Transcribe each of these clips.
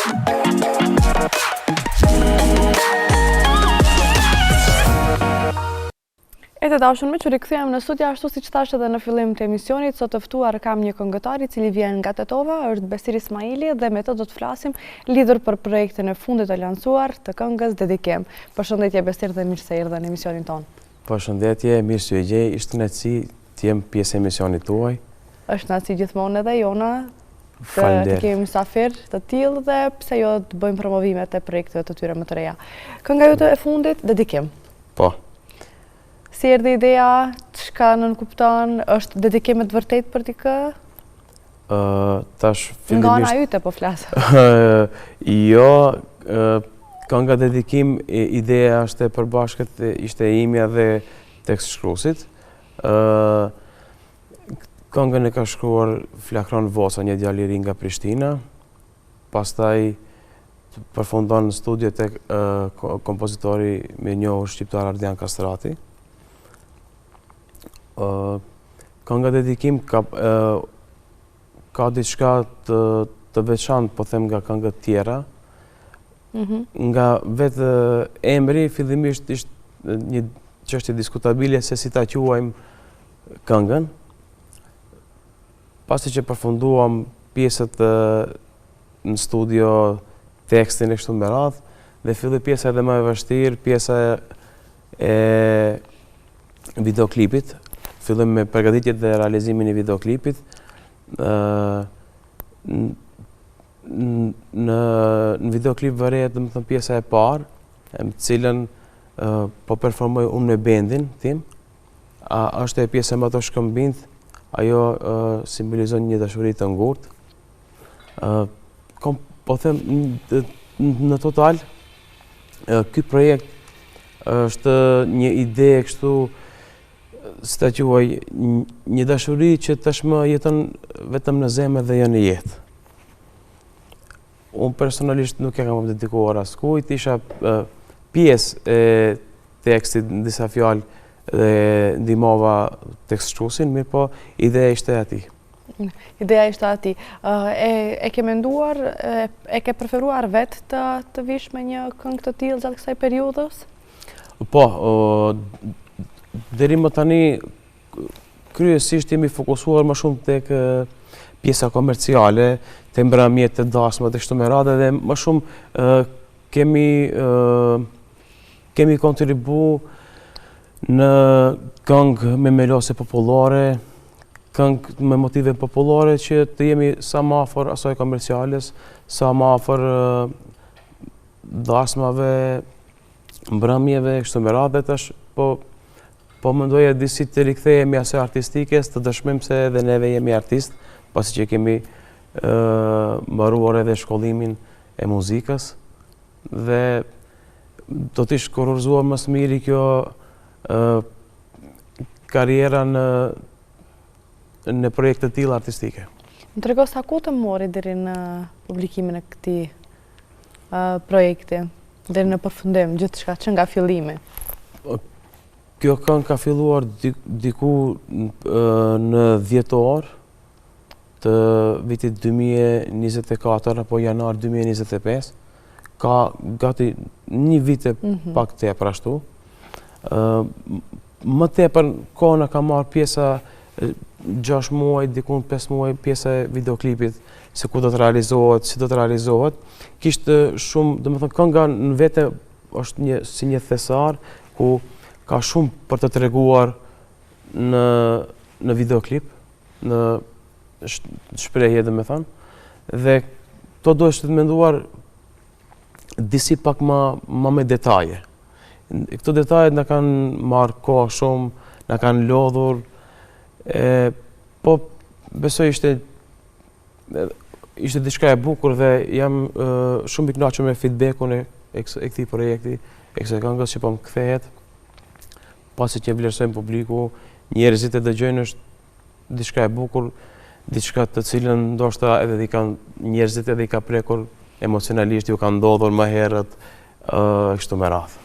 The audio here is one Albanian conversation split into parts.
E të dashur që rikëthujem në studia ashtu si që thashtë edhe në fillim të emisionit, sot të ftuar kam një këngëtar i cili vjen nga Tetova, është Besir Ismaili dhe me të do të flasim lidhur për projektin e fundit të lansuar të këngës Dedikim. Përshëndetje Besir dhe mirë se erdhe në emisionin tonë. Përshëndetje, mirë se u gjej, ishte kënaqësi të jem pjesë e emisionit tuaj. Është kënaqësi gjithmonë edhe jona të kemi mysafir të tillë dhe pse jo të bëjmë promovimet e projekteve të tyre më të reja. Kënga jote e fundit Dedikim. Po. Si erdhi ideja, çka nënkupton, është dedikimet vërtet për dikë? Tash fillimisht... Nga ana yte po flas. Jo, kënga Dedikim, ideja është e përbashkët, ishte e imja dhe tekst shkruesit. Këngën e ka shkruar Flakron Voca, një djalë i ri nga Prishtina. Pastaj përfundon në studio tek kompozitori me njohur shqiptar Ardian Kastrati. Kënga Dedikim ka diçka të veçantë, po them, nga këngët tjera. Nga vetë emri fillimisht ishte një çështje diskutabile se si ta quajmë këngën. Pasi që përfunduam pjesët në studio, tekstin e kështu me radhë, dhe filli pjesa edhe më e vështirë, pjesa e videoklipit. Fillim me përgatitjet dhe realizimin e videoklipit. Në videoklip vërehet domethënë pjesa e parë, në cilën po performoj unë me bendin tim. Është e pjesa më të shkëmbinjtë, ajo simbolizon një dashuri të ngurtë. Po them, në total, ky projekt është një ide kështu, si ta quaj, një dashuri që tashmë jeton vetëm në zemër dhe jo në jetë. Unë personalisht nuk e kam dedikuar askujt, isha pjesë e tekstit në disa fjalë dhe ndihmova tekst shkruesin, mirë po ideja ishte ati. Ideja ishte ati. E ke menduar, e ke preferuar vetë të vish me një këngë të tillë gjatë kësaj periudhës? Po, deri më tani kryesisht jemi fokusuar më shumë tek pjesa komerciale, te mbrëmjet të dashme dhe kështu me radhë, dhe më shumë kemi kontribu në këngë me melose popullore, këngë me motive popullore që të jemi sa më afër asaj komerciales, sa më afër dashmave, mbrëmjeve, kështu me radhë, tash po mendoja disi të rikthehemi asaj artistikes, të dëshmojmë se edhe neve jemi artist, pasi që kemi mbaruar edhe shkollimin e muzikës, dhe do të ishte kurorzuar më së miri kjo karriera në projekte të tilla artistike. Më trego sa kohë të mori deri në publikimin e këtij projekti, deri në përfundim, gjithçka që nga fillimi? Kjo këngë ka filluar diku në dhjetor të vitit 2024 apo janar 2025. Ka gati një vit e pak tepër ashtu. Më tepër kohë na ka marrë pjesa 6 muaj, diku 5 muaj pjesa e videoklipit, se ku do të realizohet, si do të realizohet. Kishte shumë, domethënë kënga në vete është si një thesar ku ka shumë për të treguar në videoklip, në shprehje domethënë, dhe to do është të menduar disi pak më me detaje. Këto detajet na kanë marrë kohë shumë, na kanë lodhur, po besoj ishte diçka e bukur dhe jam shumë i kënaqur me feedbackun e këtij projekti, e kësaj këngës që po më kthehet. Pasi që vlerësojmë publiku, njerëzit e dëgjojnë, është diçka e bukur, diçka të cilën ndoshta edhe njerëzit edhe i ka prekur emocionalisht, ju ka ndodhur më herët, kështu me radhë.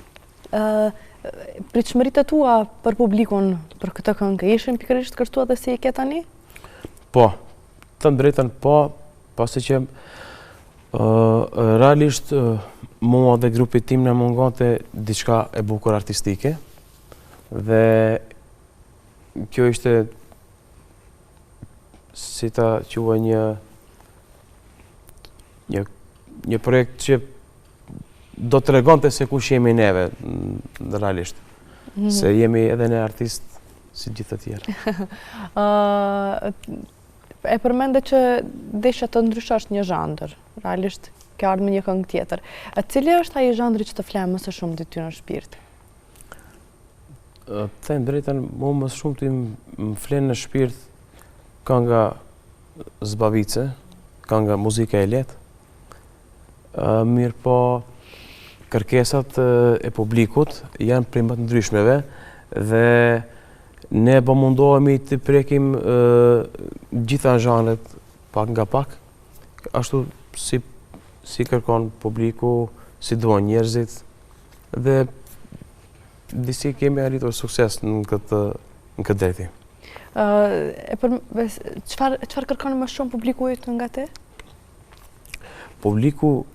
Pritshmëritë tua për publikun për këtë këngë ishin pikërisht kështu edhe si e ke tani? Po, të drejtën po, pasi që Realisht, mua dhe grupit tim në mungonte diçka e bukur artistike dhe kjo ishte si ta quaj një projekt që do të regonte se kush jemi neve, realisht. Se jemi edhe ne artist si gjithë të tjerë. E përmende që desha të ndryshosh një zhandër, realisht kjo ardhë me një këngë tjetër. Cili është ai zhandri që të flenë më së shumë të ty në shpirt? Them drejtën, mu më shumë të më flenë në shpirt kënga zbavice, kënga muzika e lehtë, mirë po kërkesat e publikut janë prej më të ndryshmeve dhe ne po mundohemi të prekim gjitha zhanret pak nga pak, ashtu si kërkon publiku, si duan njerëzit dhe disi kemi arritur sukses në këtë drejtim. Çfarë kërkon më shumë publiku yt nga ti? Publiku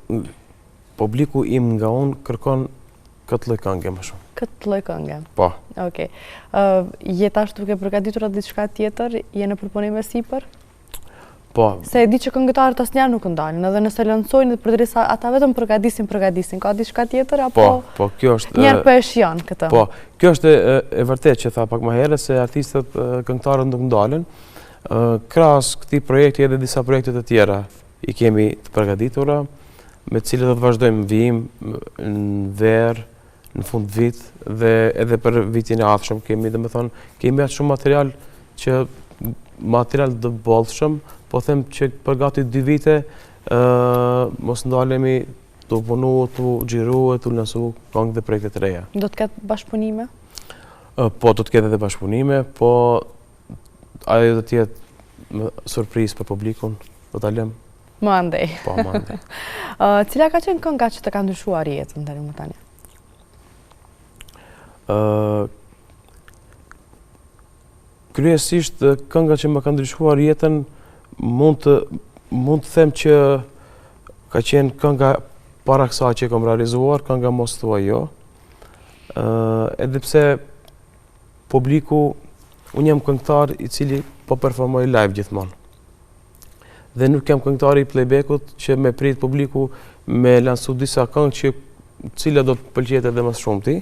im nga unë kërkon këtë lloj këngë më shumë. Këtë lloj këngë? Po. Okej. Je tash duke përgatitur diçka tjetër? Je në përpunime sipër? Po. Se e di që këngëtarët asnjëherë nuk ndalin, edhe nëse lancojnë përderisa ata vetëm përgatisin. Ka diçka tjetër apo? Po, kjo është. Njerë po e shijon këtë. Po, kjo është e vërtet që tha pak më herët se artistët këngëtarët nuk ndalen. Krahas këtij projekti edhe disa projekte të tjera i kemi të përgatitura, me të cilët do të vazhdojmë vijim në verë, në fund vit dhe edhe për vitin e ardhshëm kemi atë shumë material të bollshëm, po them që për gati 2 vite mos ndalemi të punu, të xhiru, të lansu këngë dhe projekte të reja. Do të ketë bashkëpunime? Po, do të ketë edhe bashkëpunime, po ajo do të jetë surprizë për publikun, do ta lëm. Më andej. Po, më andej. Cila ka qenë kënga që të ka ndryshuar jetën deri më tani? Kryesisht kënga që më ka ndryshuar jetën mund të them që ka qenë kënga para kësaj që kam realizuar, kënga Mos thua jo. Edhe pse publiku, unë jam këngëtar i cili po performoj live gjithmonë. Dhe nuk jam këngëtari i playbackut që me prit publiku me lansu disa këngë që cila do të pëlqejë edhe më shumëti,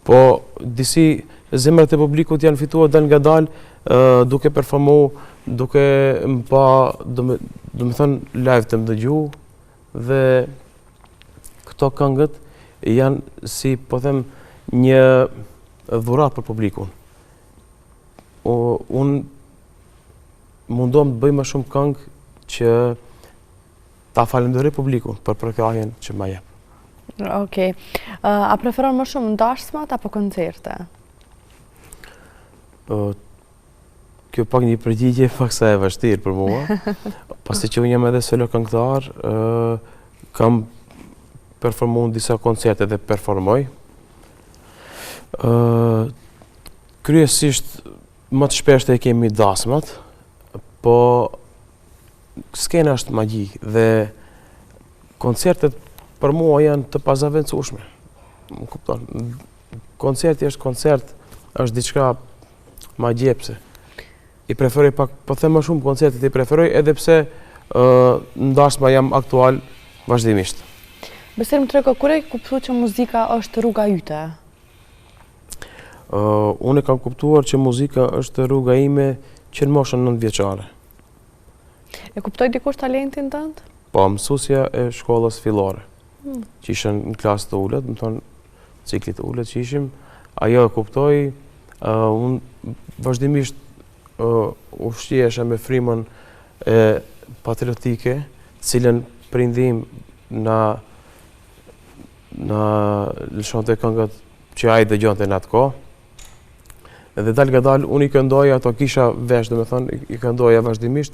po disi zemrat e publikut janë fituar dal nga dal duke performu, duke më pa, do me thënë live të më dëgju dhe këto këngët janë si, po them, një dhurat për publikun. Unë mundohem të bëj më shumë këngë që ta falenderoj publikun për përkrajen që ma jep. Okej. A preferon më shumë ndashmat apo koncerte? Kjo pak një përgjigje pak sa e vështirë për mua. Pasi që unë jam edhe solo këngëtar, kam performuar në disa koncerte dhe performoj. Kryesisht më të shpeshtë e kemi dasmat, po skena është magji dhe koncertet për mua janë të pazaventueshme. Më kupton. Koncerti është koncert, është diçka magjepse. I preferoj pak, po them më shumë koncertet i preferoj edhe pse ndashma jam aktual vazhdimisht. Besoj më trego kur e kuptoj që muzika është rruga yte? Unë kam kuptuar që muzika është rruga ime që në moshën 9 vjeçare. E kuptoj dikush talentin tënd? Po, mësuesja e shkollës fillore. Që ishën në klasë të ulët, më thonë ciklit të ulët që ishim, ajo e kuptoj, unë vazhdimisht ushqihesha me frymën e patriotike, cilën prindim na lëshonte këngët që ai dëgjonte në atë kohë. Edhe dal nga dal, unë i këndoja, ato kisha vesh, do me thonë, i këndoja vazhdimisht,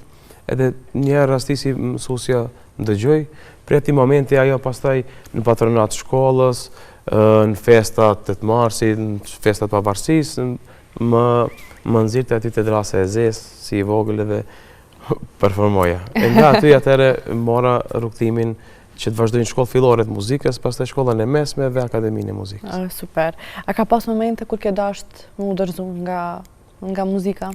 edhe një rastisi mësuesja ndëgjoj, për ati momenti ajo pastaj në patronat shkollës, në festat 8 marsit, në festat pavarësisë, më nxirte aty te drasa e zezë, si i vogël edhe performoja. E nga aty atëre mora rrugtimin që të vazhdojnë shkollë fillore të muzikës, pastaj shkollën e mesme dhe akademinë e muzikës. Super. A ka pas momente kur ke dasht më udhërzu nga muzika?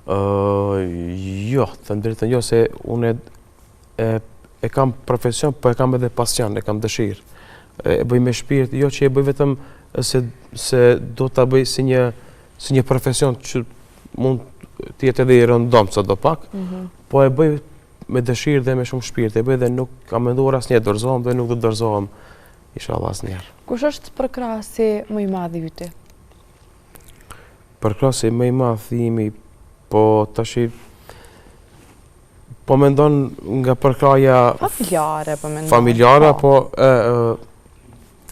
Jo, të drejtën jo, se unë e kam profesion, po e kam edhe pasion, e kam dëshirë. E bëj me shpirt, jo që e bëj vetëm se do ta bëj si një profesion që mund të jetë edhe i rëndom sa do pak, po e bëj me dëshirë dhe me shumë shpirt, e bëj dhe nuk kam menduar asnjëherë dorëzohem dhe nuk do të dorëzohem inshallah asnjëherë. Kush është përkrahasi më i madh i yti? Përkrahasi më i madh imi, po tash po mendon nga përkrahja familjare, po mendon. Familjare, po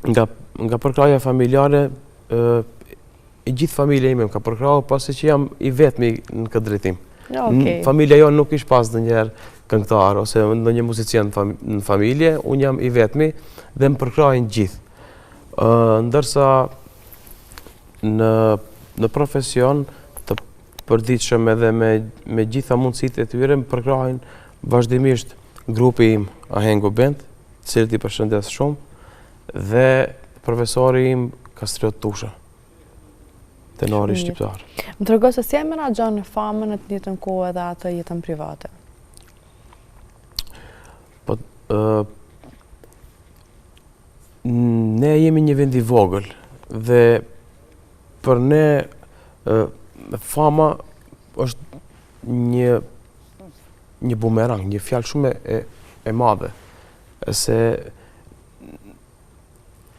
nga përkrahja familjare e gjithë familja ime më ka përkrahur pasi që jam i vetmi në këtë drejtim. Familja jo nuk ish pas ndonjëherë këngëtar ose ndonjë muzician në familje, unë jam i vetmi dhe më përkrahin gjithë. Ndërsa në profesion të përditshëm edhe me gjitha mundësitë e tyre më përkrahin vazhdimisht grupi im Ahengu Band, të cilët i përshëndes shumë, dhe profesori im Kastriot Tusha, tenori shqiptar. Më tregoj se si e menaxhon famën në të njëjtën kohë edhe atë jetën private. Po ne jemi një vend i vogël dhe për ne fama është një bumerang, një fjalë shumë e madhe, se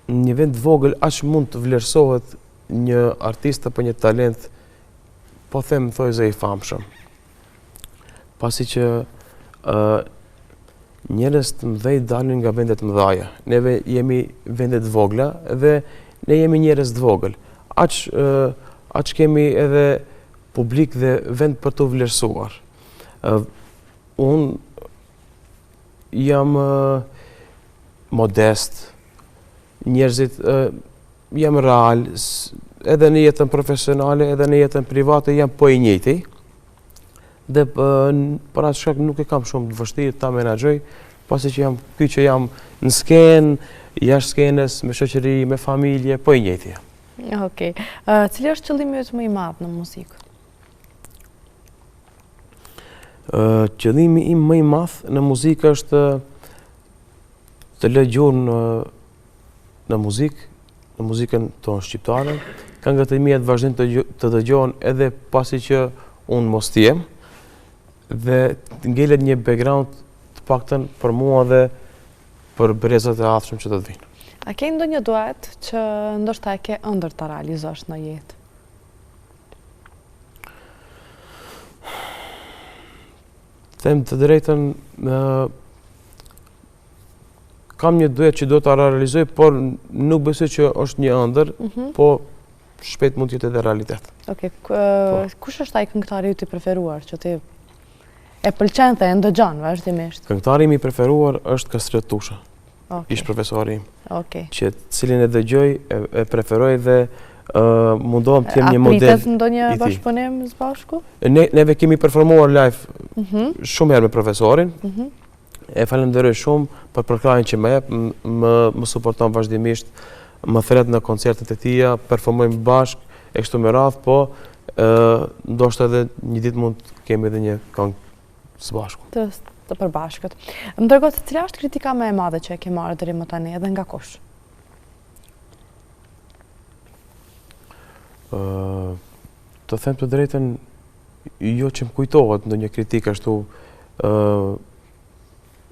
në një vend vogël aq mund të vlerësohet një artist apo një talent, po them thojse i famshëm. Pasi që njerëz të mëdhej dalin nga vendet mëdhaja. Neve jemi vendet vogla dhe ne jemi njerëz të vogël. Aq kemi edhe publik dhe vend për të vlerësuar. Unë jam modest, njerëzit jam real, edhe në jetën profesionale, edhe në jetën private jam po i njëjti. Dhe për atë shkak nuk e kam shumë të vështirë ta menaxhoj, pasi që jam ky që jam në skenë, jashtë skenës, me shoqëri, me familje, po i njëjti. Okej. Cili është qëllimi yt më i madh në muzikë? Qëllimi im më i madh në muzikë është të lë gjuhën në muzikën tonë shqiptare, këngët e mia të vazhdojnë të dëgjohen edhe pasi që unë mos të jem, dhe të ngelet një background të paktën për mua dhe për brezat e ardhshëm që do të vinë. A ke ndonjë duet që ndoshta e ke ëndër ta realizosh në jetë? Them të drejtën, kam një duet që do ta realizoj, por nuk besoj që është një ëndër, po shpejt mund të jetë edhe realitet. Okej, kush është ai këngëtari yt i preferuar që ti e pëlqen dhe e ndëgjon vazhdimisht? Këngëtari im i preferuar është Kastriot Tusha. Ish profesori im. Që cilin e dëgjoj, e preferoj dhe mundohem të jem një model. A pritet ndonjë bashkëpunim së bashku? Neve kemi performuar live shumë herë me profesorin. E falenderoj shumë për përkrahin që më jep, më suporton vazhdimisht, më thret në koncertet e tija, performojmë bashk, e kështu me radhë, po ndoshta edhe një ditë mund të kemi edhe një këngë së bashku. Të përbashkët. Më dërgoj se cila është kritika më e madhe që e ke marrë deri më tani edhe nga kush? Të them të drejtën, jo që më kujtohet ndonjë kritikë ashtu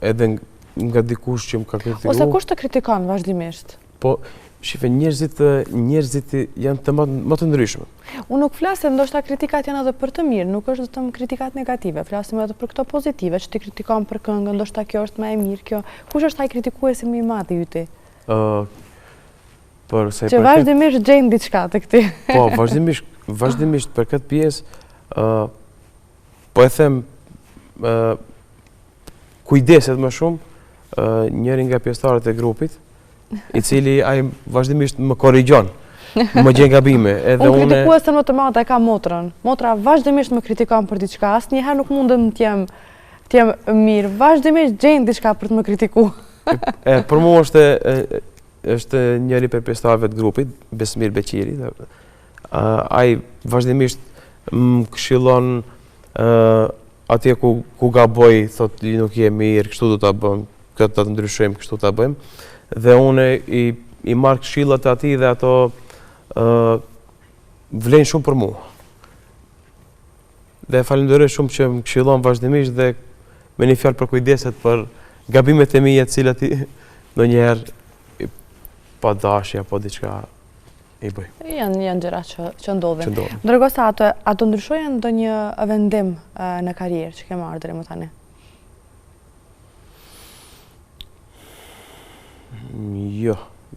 edhe nga dikush që më ka kritikuar. Ose kush të kritikon vazhdimisht? Po, shife, njerëzit janë të më të ndryshme. Unë nuk flasim, ndoshta kritikat janë edhe për të mirë, nuk është vetëm kritikat negative, flasim edhe për këto pozitive, që ti kritikon për këngën, ndoshta kjo është më e mirë, kjo. Kush është ai kritikuesi më i madh i yti? Që vazhdimisht gjejnë diçka te këti. Po, vazhdimisht për këtë pjesë, po e them kujdeset më shumë njëri nga pjesëtarët e grupit, i cili ai vazhdimisht më korrigjon. më gjen gabime. Unë kritikuesën më të madhe e ka motrën. Motra vazhdimisht më kritikon për diçka, asnjëherë nuk mundem t'jem mirë. Vazhdimisht gjen diçka për të më kritikuar. Për mua është njëri për pjesëtarëve të grupit, Besmir Beqiri. Ai vazhdimisht më këshillon atje ku gaboj, thotë nuk je mirë, kështu do ta bëjmë, këtë të ndryshojmë, kështu ta bëjmë. Dhe unë i marr këshillat e atij dhe ato vlen shumë për mua. Dhe falenderoj shumë që më këshillon vazhdimisht dhe me një fjalë për kujdeset për gabimet e mia, të cilat ndonjëherë pa dashje apo diçka i bëj. Janë gjëra që ndodhin. Ndërkohë sa ato ndryshojnë ndonjë vendim në karrierë që ke marrë deri më tani?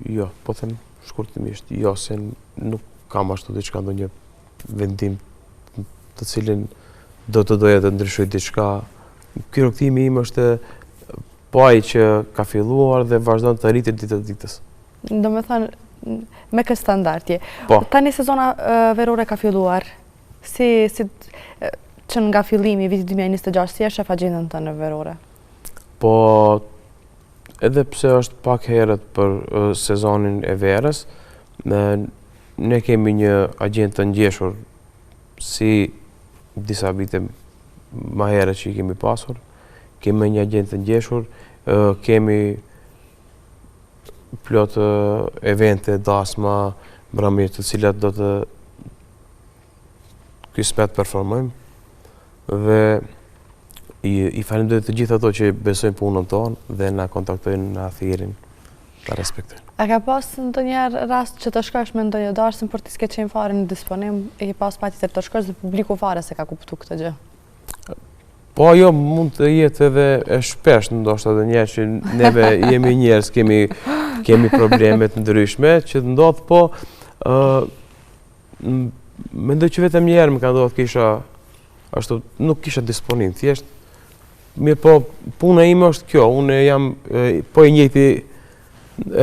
Jo, po them shkurtimisht, jo, se nuk kam ashtu diçka ndonjë vendim të cilin do të doja të ndryshoj diçka. Ky rrugtimi im është po ai që ka filluar dhe vazhdon të rritet ditë të ditës. Do me thënë, me këtë standardje. Po. Tani sezona verore ka filluar. Si që nga fillimi vitit 2026, si e shef agjendën tënde verore? Po, edhe pse është pak herët për sezonin e verës, ne kemi një agjendë të ngjeshur si disa vite më herët që i kemi pasur. Kemi një agjendë të ngjeshur, kemi plot evente, dasma, mbrëmje të cilat do të kismet performojmë dhe i falenderoj të gjithë ato që besojnë punën tonë dhe na kontaktojnë, na thirrin, na respektojnë. A ka pas ndonjëherë rast që të shkosh me ndonjë darsëm për të s'ke fare në disponim, e ke pas patjetër të shkosh dhe publiku fare se ka kuptuar këtë gjë? Po, jo, mund të jetë edhe shpesh, ndoshta edhe njerë që neve jemi njerëz, kemi probleme të ndryshme që të ndodh, po mendoj që vetëm njerë më ka ndodhur kisha ashtu, nuk kisha disponim, thjesht. Mirë, po puna ime është kjo, unë jam po i njëjti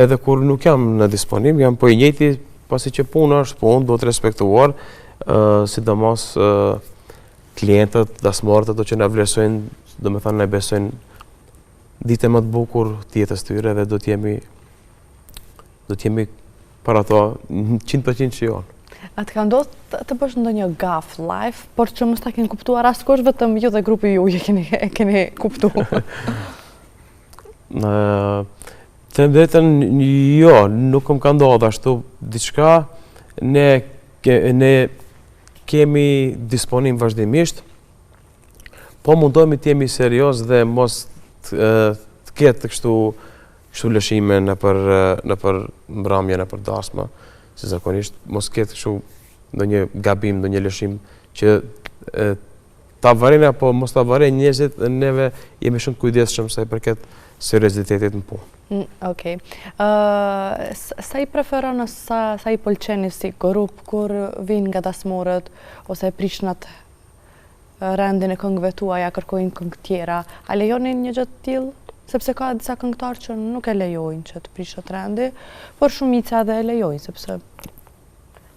edhe kur nuk jam në disponim, jam po i njëjti pasi që puna është punë, do të respektuar, sidomos klientët, dasmorët, ato që na vlerësojnë, do me thënë na besojnë ditë më të bukur të jetës tyre dhe do t'jemi para to 100% që jonë. A të ka ndodhur të bësh ndonjë gaf live, por që mos ta keni kuptuar askush, vetëm ju dhe grupi ju e keni kuptuar? Të drejtën, jo, nuk më ka ndodhur ashtu diçka. Ne kemi disponim vazhdimisht, po mundohemi të jemi serioz dhe mos të ketë kështu lëshime nëpër mbrëmje, nëpër dasma, se zakonisht mos ketë kështu ndonjë gabim, ndonjë lëshim që ta varen apo mos ta varen njerëzit, neve jemi shumë kujdesshëm sa i përket seriozitetit në punë. Okej. Sa i preferon ose sa i pëlqeni si grup kur vinë nga dasmorët ose prishnat rendin e këngëve tuaja, kërkojnë këngë tjera, a lejoni një gjë të tillë? Sepse ka disa këngëtarë që nuk e lejojnë që të prishet rendi, por shumica edhe e lejojnë, sepse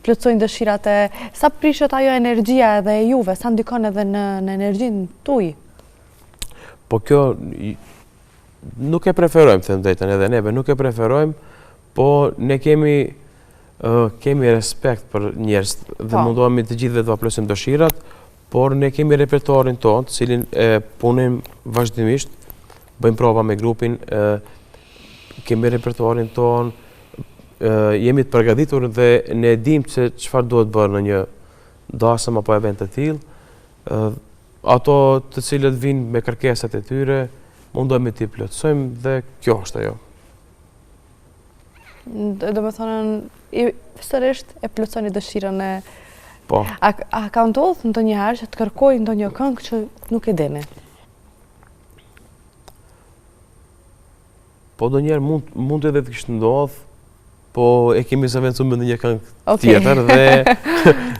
plotësojnë dëshirat e sa prishet ajo energjia edhe e juve, sa ndikon edhe në energjinë tuaj. Po kjo nuk e preferojmë, të drejtën, edhe neve nuk e preferojmë, po ne kemi respekt për njerëz dhe mundohemi të gjithëve të plotësojmë dëshirat, por ne kemi repertoarin tonë, të cilin e punojmë vazhdimisht, bëjmë prova me grupin, kemi repertoarin tonë, jemi të përgatitur dhe ne dim se çfarë duhet bërë në një dasëm apo event të tillë. Ato të cilët vinë me kërkesat e tyre, mundohemi t'i plotësojmë dhe kjo është ajo. Do me thonë, sërisht e plotësoni dëshirën e... Po. A ka ndodhur ndonjëherë që të kërkojë ndonjë këngë që nuk e dini? Po ndonjëherë mund edhe të kishte ndodhur, po e kemi zëvendësuar me ndonjë këngë tjetër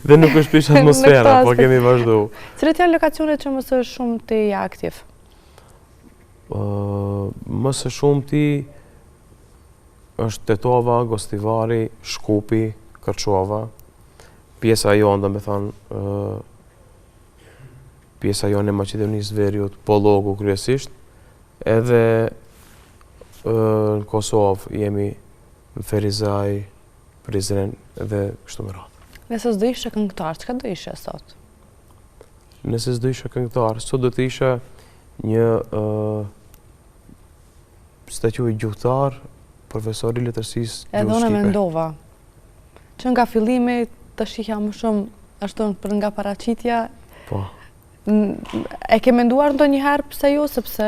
dhe nuk është prish atmosfera, po kemi vazhduar. Cilat janë lokacionet që më së shumti je aktiv? Më së shumti është Tetova, Gostivari, Shkupi, kërçova. Pjesa jonë, do me thonë, pjesa jonë e Maqedonisë Veriut, po logu kryesisht, edhe në Kosovë jemi në Ferizaj, Prizren edhe kështu me radhë. Nëse s'do ishe këngëtar, çka do ishe sot? Nëse s'do ishe këngëtar, sot do të ishe një si ta quaj gjuhëtar, profesor i letërsisë Edhe unë mendova që nga fillimi të shihja më shumë ashtu për nga paraqitja. Po. E ke menduar ndonjëherë pse jo, sepse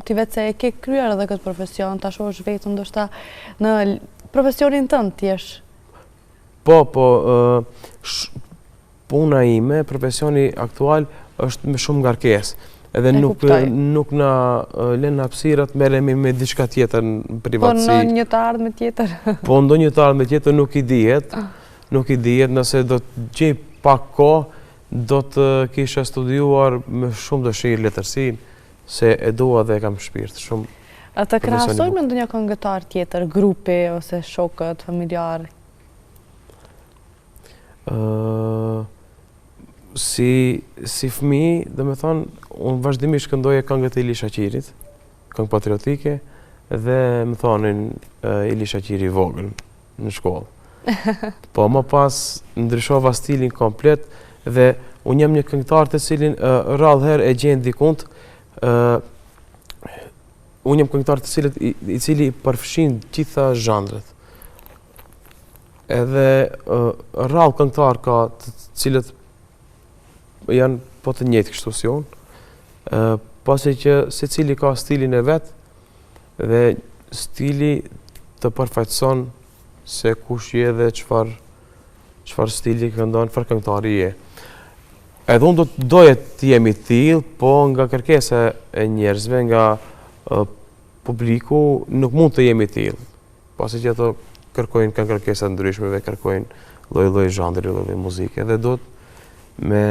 ti vetë se e ke kryer edhe këtë profesion, ta shohësh vetëm ndoshta në profesionin tënd ti jesh. Po, puna ime, profesioni aktual është me shumë ngarkesë. Edhe nuk na lën hapësirat merremi me diçka tjetër në privatësi. Po në një të ardhme tjetër. Po ndonjë të ardhme tjetër nuk i dihet. Nuk i dihet, nëse do të gjej pak kohë, do të kisha studiuar me shumë dëshirë letërsinë, se e dua dhe e kam shpirt shumë. A të krahasoj me ndonjë këngëtar tjetër, grupi ose shokët, familjar? Si fëmijë, do me thonë, unë vazhdimisht këndoja këngët e Ili Shaqirit, këngë patriotike, dhe më thonin Ili Shaqiri i vogël në shkollë. Po më pas ndryshova stilin komplet dhe unë jam një këngëtar të cilin rrallë herë e gjen dikund, unë jam këngëtar të cilët i cili përfshin gjitha zhandret. Edhe rrallë këngëtar ka të cilët janë po të njëjtë kështu si unë, pasi që secili ka stilin e vet dhe stili të përfaqëson se kush je dhe çfarë stili këndon, çfarë këngëtari je. Edhe unë doja të jemi tillë, po nga kërkesa e njerëzve, nga publiku, nuk mund të jemi tillë. Pasi që ato kërkojnë kanë kërkesa ndryshme dhe kërkojnë lloj-lloj zhandri, lloj-lloj muzike, dhe do të me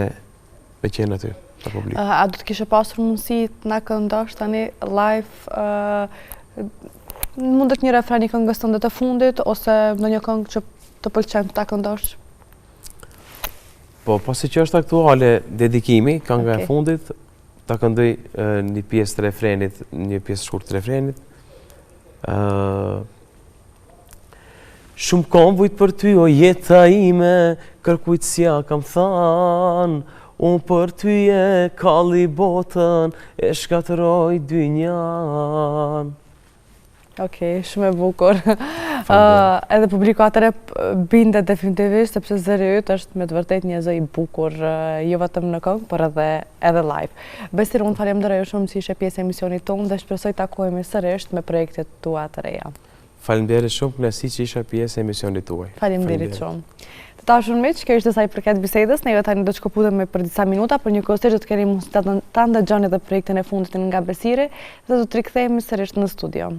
qenë aty të publiku. A do të kishe pasur mundësi të na këndosh tani live mundet një refren i këngës tënde të fundit, ose ndonjë këngë që të pëlqen ta këndosh? Po, pasi që është aktuale dedikimi, kënga e fundit, ta këndoj një pjesë të refrenit, një pjesë shkurt të refrenit. Shumë kom vujt për ty, o jeta ime, kërkujtësia kam thanë, unë për ty e kalli botën, e shkatëroj dynjan. Okej, shumë e bukur. Edhe publiku atëre bindet definitivisht, sepse zëri yt është me të vërtet një zë i bukur, jo vetëm në këngë, por edhe live. Besir, unë falenderoj shumë që ishe pjesë e emisionit tonë dhe shpresoj takohemi sërish me projektet tua të reja. Faleminderit shumë, kënaqësi që isha pjesë e emisionit tuaj. Faleminderit shumë. Të dashur miq, kjo ishte sa i përket bisedës. Ne tani do të shkëputemi për disa minuta, për një kohë që të keni mundësi ta ndëgjoni edhe projektin e fundit nga Besiri dhe do të rikthehemi sërish në studio.